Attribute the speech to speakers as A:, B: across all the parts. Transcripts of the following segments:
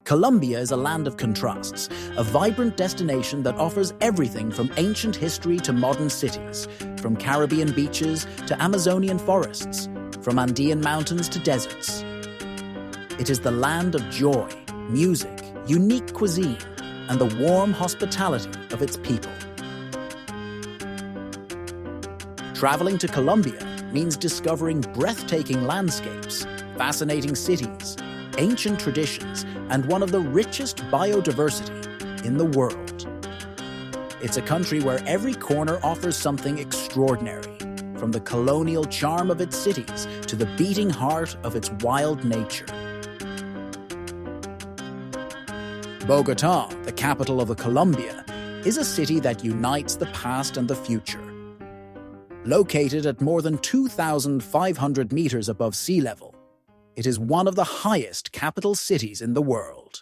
A: Colombia is a land of contrasts, a vibrant destination that offers everything from ancient history to modern cities, from Caribbean beaches to Amazonian forests, from Andean mountains to deserts. It is the land of joy, music, unique cuisine, and the warm hospitality of its people. Traveling to Colombia means discovering breathtaking landscapes, fascinating cities, ancient traditions, and one of the richest biodiversity in the world. It's a country where every corner offers something extraordinary, from the colonial charm of its cities to the beating heart of its wild nature. Bogotá, the capital of Colombia, is a city that unites the past and the future. Located at more than 2,500 meters above sea level, it is one of the highest capital cities in the world.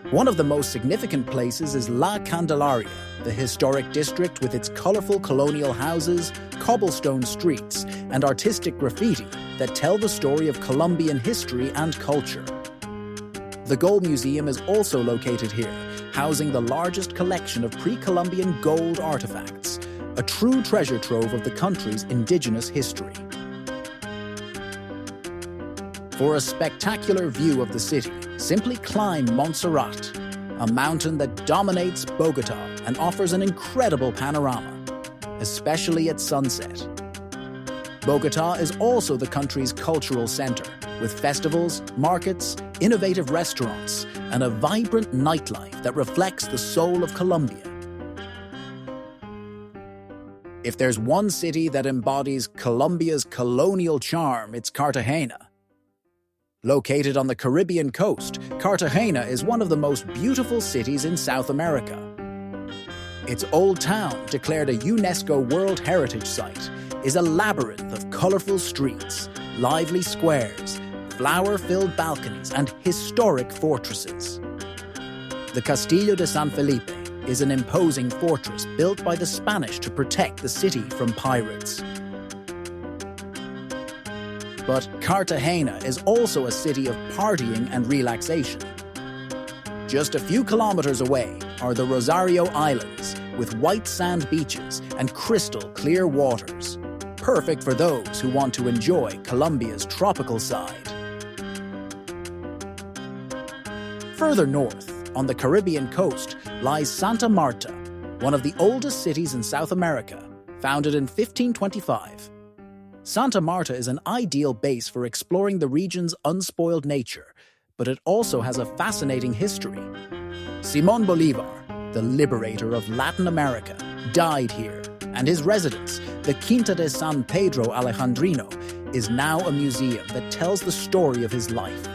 A: One of the most significant places is La Candelaria, the historic district with its colorful colonial houses, cobblestone streets, and artistic graffiti that tell the story of Colombian history and culture. The Gold Museum is also located here, housing the largest collection of pre-Columbian gold artifacts, a true treasure trove of the country's indigenous history. For a spectacular view of the city, simply climb Montserrat, a mountain that dominates Bogotá and offers an incredible panorama, especially at sunset. Bogotá is also the country's cultural center, with festivals, markets, innovative restaurants, and a vibrant nightlife that reflects the soul of Colombia. If there's one city that embodies Colombia's colonial charm, it's Cartagena. Located on the Caribbean coast, Cartagena is one of the most beautiful cities in South America. Its old town, declared a UNESCO World Heritage Site, is a labyrinth of colorful streets, lively squares, flower-filled balconies, and historic fortresses. The Castillo de San Felipe is an imposing fortress built by the Spanish to protect the city from pirates. But Cartagena is also a city of partying and relaxation. Just a few kilometers away are the Rosario Islands, with white sand beaches and crystal clear waters, perfect for those who want to enjoy Colombia's tropical side. Further north, on the Caribbean coast, lies Santa Marta, one of the oldest cities in South America, founded in 1525. Santa Marta is an ideal base for exploring the region's unspoiled nature, but it also has a fascinating history. Simón Bolívar, the liberator of Latin America, died here, and his residence, the Quinta de San Pedro Alejandrino, is now a museum that tells the story of his life.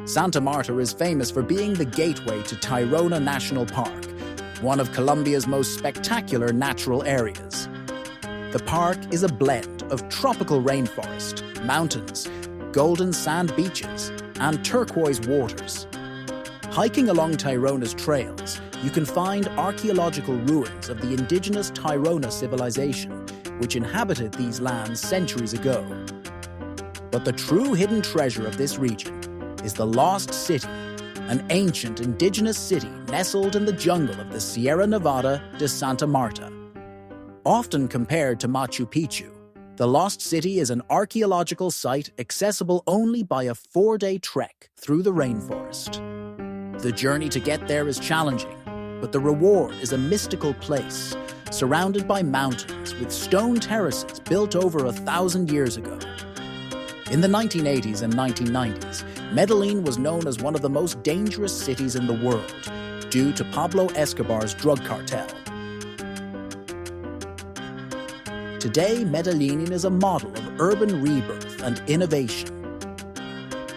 A: Santa Marta is famous for being the gateway to Tayrona National Park, one of Colombia's most spectacular natural areas. The park is a blend of tropical rainforest, mountains, golden sand beaches, and turquoise waters. Hiking along Tayrona's trails, you can find archaeological ruins of the indigenous Tayrona civilization, which inhabited these lands centuries ago. But the true hidden treasure of this region is the Lost City, an ancient indigenous city nestled in the jungle of the Sierra Nevada de Santa Marta. Often compared to Machu Picchu, the Lost City is an archaeological site accessible only by a 4-day trek through the rainforest. The journey to get there is challenging, but the reward is a mystical place, surrounded by mountains with stone terraces built over 1,000 years ago. In the 1980s and 1990s, Medellín was known as one of the most dangerous cities in the world due to Pablo Escobar's drug cartel. Today, Medellín is a model of urban rebirth and innovation.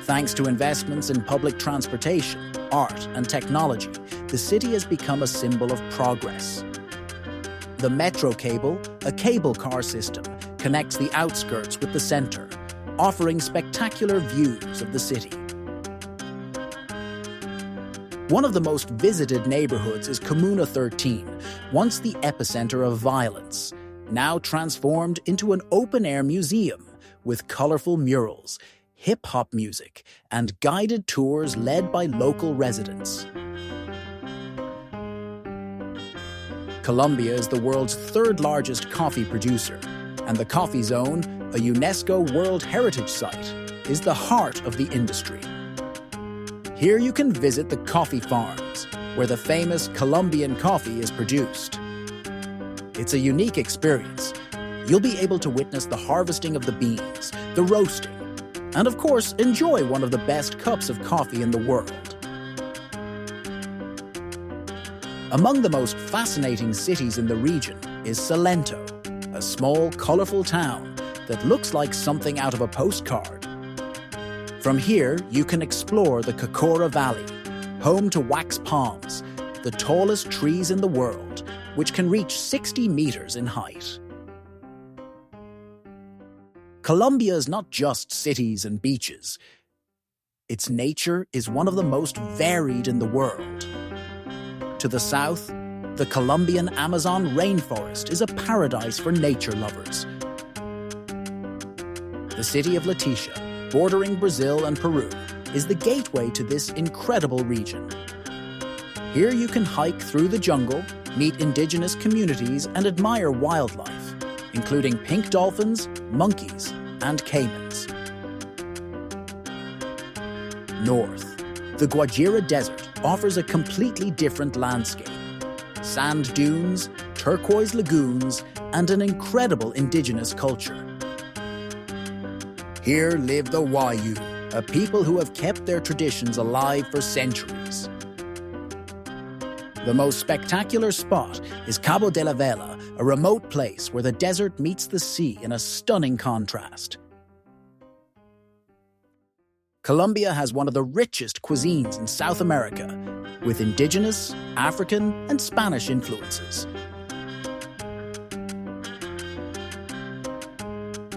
A: Thanks to investments in public transportation, art, and technology, the city has become a symbol of progress. The Metro Cable, a cable car system, connects the outskirts with the center, offering spectacular views of the city. One of the most visited neighborhoods is Comuna 13, once the epicenter of violence, now transformed into an open-air museum with colorful murals, hip-hop music, and guided tours led by local residents. Colombia is the world's third-largest coffee producer, and the Coffee Zone, a UNESCO World Heritage Site, is the heart of the industry. Here you can visit the coffee farms, where the famous Colombian coffee is produced. It's a unique experience. You'll be able to witness the harvesting of the beans, the roasting, and of course, enjoy one of the best cups of coffee in the world. Among the most fascinating cities in the region is Salento, a small, colorful town that looks like something out of a postcard. From here, you can explore the Cocora Valley, home to wax palms, the tallest trees in the world, which can reach 60 meters in height. Colombia is not just cities and beaches. Its nature is one of the most varied in the world. To the south, the Colombian Amazon rainforest is a paradise for nature lovers. The city of Leticia, bordering Brazil and Peru, is the gateway to this incredible region. Here you can hike through the jungle, meet indigenous communities, and admire wildlife, including pink dolphins, monkeys, and caimans. North, the Guajira Desert offers a completely different landscape. Sand dunes, turquoise lagoons, and an incredible indigenous culture. Here live the Wayu, a people who have kept their traditions alive for centuries. The most spectacular spot is Cabo de la Vela, a remote place where the desert meets the sea in a stunning contrast. Colombia has one of the richest cuisines in South America, with indigenous, African, and Spanish influences.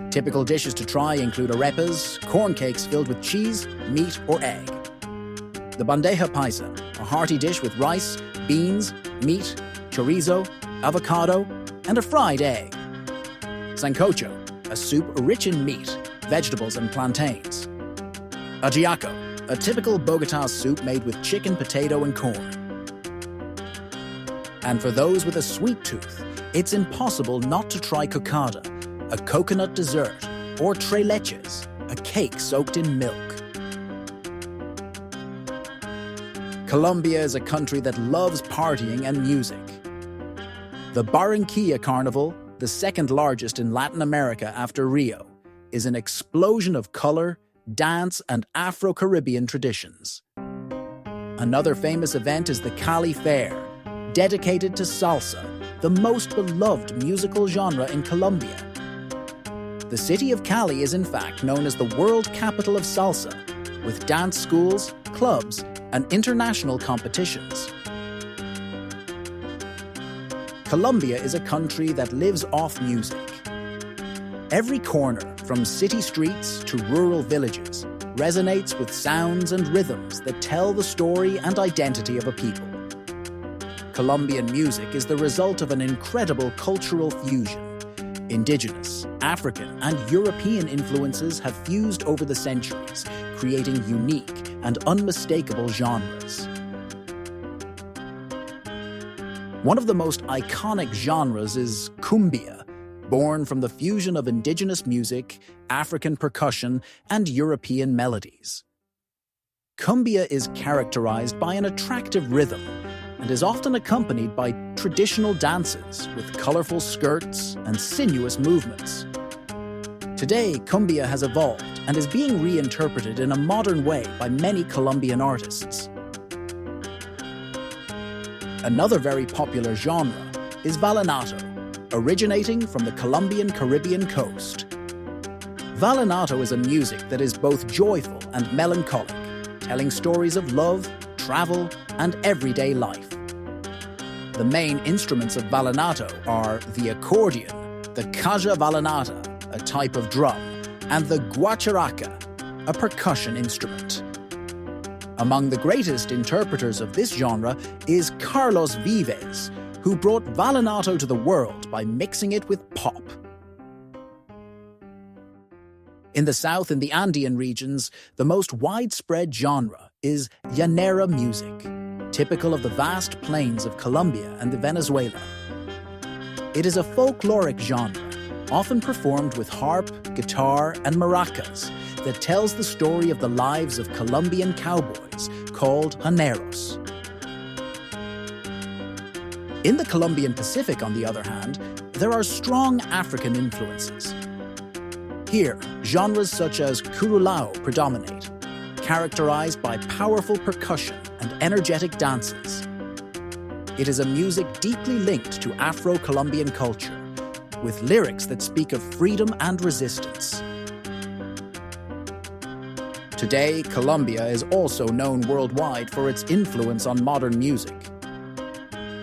A: Typical dishes to try include arépas, corn cakes filled with cheese, meat, or egg. The bandeja paisa, a hearty dish with rice, beans, meat, chorizo, avocado, and a fried egg. Sancocho, a soup rich in meat, vegetables, and plantains. Ajiaco, a typical Bogotá soup made with chicken, potato, and corn. And for those with a sweet tooth, it's impossible not to try cocada, a coconut dessert, or tres leches, a cake soaked in milk. Colombia is a country that loves partying and music. The Barranquilla Carnival, the second largest in Latin America after Rio, is an explosion of color, dance, and Afro-Caribbean traditions. Another famous event is the Cali Fair, dedicated to salsa, the most beloved musical genre in Colombia. The city of Cali is in fact known as the world capital of salsa, with dance schools, clubs, and international competitions. Colombia is a country that lives off music. Every corner, from city streets to rural villages, resonates with sounds and rhythms that tell the story and identity of a people. Colombian music is the result of an incredible cultural fusion. Indigenous, African, and European influences have fused over the centuries, creating unique and unmistakable genres. One of the most iconic genres is cumbia, born from the fusion of indigenous music, African percussion, and European melodies. Cumbia is characterized by an attractive rhythm and is often accompanied by traditional dances with colorful skirts and sinuous movements. Today, cumbia has evolved and is being reinterpreted in a modern way by many Colombian artists. Another very popular genre is vallenato, originating from the Colombian Caribbean coast. Vallenato is a music that is both joyful and melancholic, telling stories of love, travel, and everyday life. The main instruments of vallenato are the accordion, the caja vallenata, a type of drum, and the guacharaca, a percussion instrument. Among the greatest interpreters of this genre is Carlos Vives, who brought vallenato to the world by mixing it with pop. In the south and the Andean regions, the most widespread genre is llanera music, typical of the vast plains of Colombia and Venezuela. It is a folkloric genre, often performed with harp, guitar, and maracas, that tells the story of the lives of Colombian cowboys called llaneros. In the Colombian Pacific, on the other hand, there are strong African influences. Here, genres such as curulao predominate, characterized by powerful percussion and energetic dances. It is a music deeply linked to Afro-Colombian culture, with lyrics that speak of freedom and resistance. Today, Colombia is also known worldwide for its influence on modern music.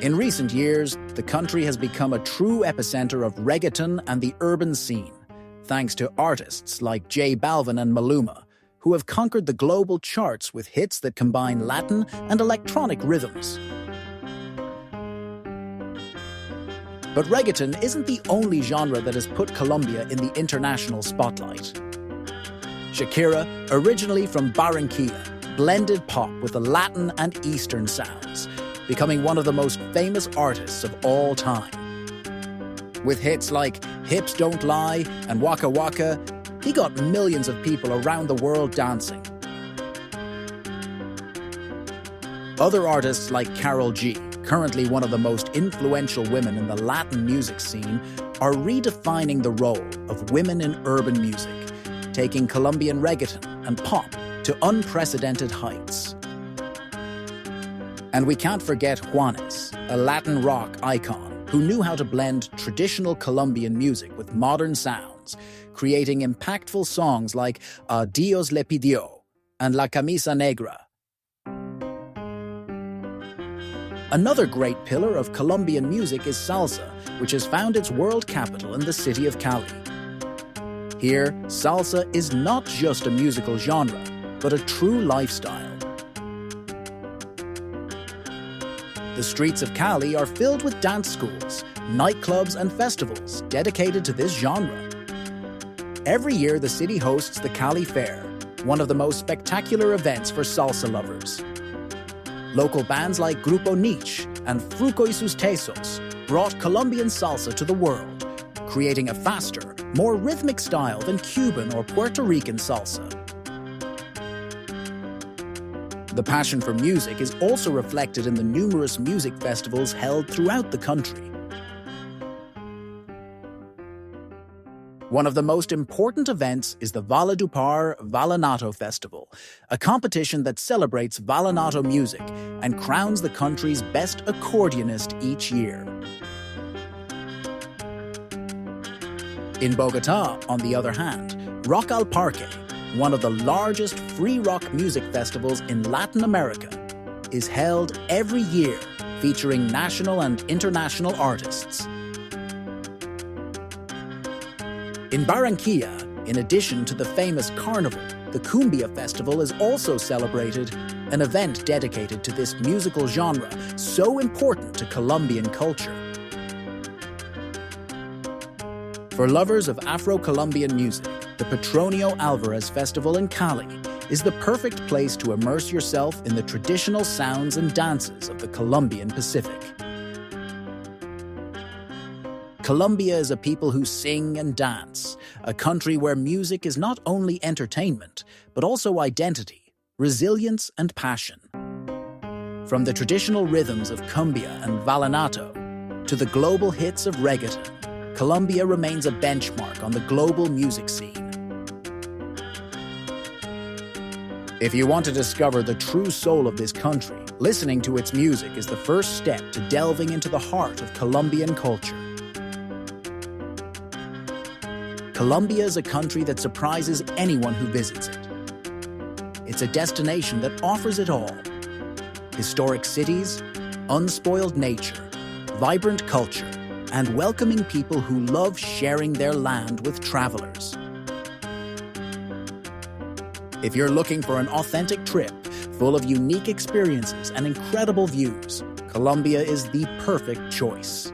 A: In recent years, the country has become a true epicenter of reggaeton and the urban scene, thanks to artists like J Balvin and Maluma, who have conquered the global charts with hits that combine Latin and electronic rhythms. But reggaeton isn't the only genre that has put Colombia in the international spotlight. Shakira, originally from Barranquilla, blended pop with the Latin and Eastern sounds, becoming one of the most famous artists of all time. With hits like Hips Don't Lie and Waka Waka, he got millions of people around the world dancing. Other artists like Karol G, currently one of the most influential women in the Latin music scene, are redefining the role of women in urban music, taking Colombian reggaeton and pop to unprecedented heights. And we can't forget Juanes, a Latin rock icon who knew how to blend traditional Colombian music with modern sounds, creating impactful songs like A Dios le pidió and La Camisa Negra. Another great pillar of Colombian music is salsa, which has found its world capital in the city of Cali. Here, salsa is not just a musical genre, but a true lifestyle. The streets of Cali are filled with dance schools, nightclubs, and festivals dedicated to this genre. Every year, the city hosts the Cali Fair, one of the most spectacular events for salsa lovers. Local bands like Grupo Niche and Fruco y sus Tesos brought Colombian salsa to the world, creating a faster, more rhythmic style than Cuban or Puerto Rican salsa. The passion for music is also reflected in the numerous music festivals held throughout the country. One of the most important events is the Valledupar Vallenato Festival, a competition that celebrates vallenato music and crowns the country's best accordionist each year. In Bogotá, on the other hand, Rock al Parque, one of the largest free rock music festivals in Latin America, is held every year, featuring national and international artists. In Barranquilla, in addition to the famous carnival, the Cumbia Festival is also celebrated, an event dedicated to this musical genre so important to Colombian culture. For lovers of Afro-Colombian music, the Petronio Alvarez Festival in Cali is the perfect place to immerse yourself in the traditional sounds and dances of the Colombian Pacific. Colombia is a people who sing and dance, a country where music is not only entertainment, but also identity, resilience, and passion. From the traditional rhythms of cumbia and vallenato to the global hits of reggaeton, Colombia remains a benchmark on the global music scene. If you want to discover the true soul of this country, listening to its music is the first step to delving into the heart of Colombian culture. Colombia is a country that surprises anyone who visits it. It's a destination that offers it all: historic cities, unspoiled nature, vibrant culture, and welcoming people who love sharing their land with travelers. If you're looking for an authentic trip full of unique experiences and incredible views, Colombia is the perfect choice.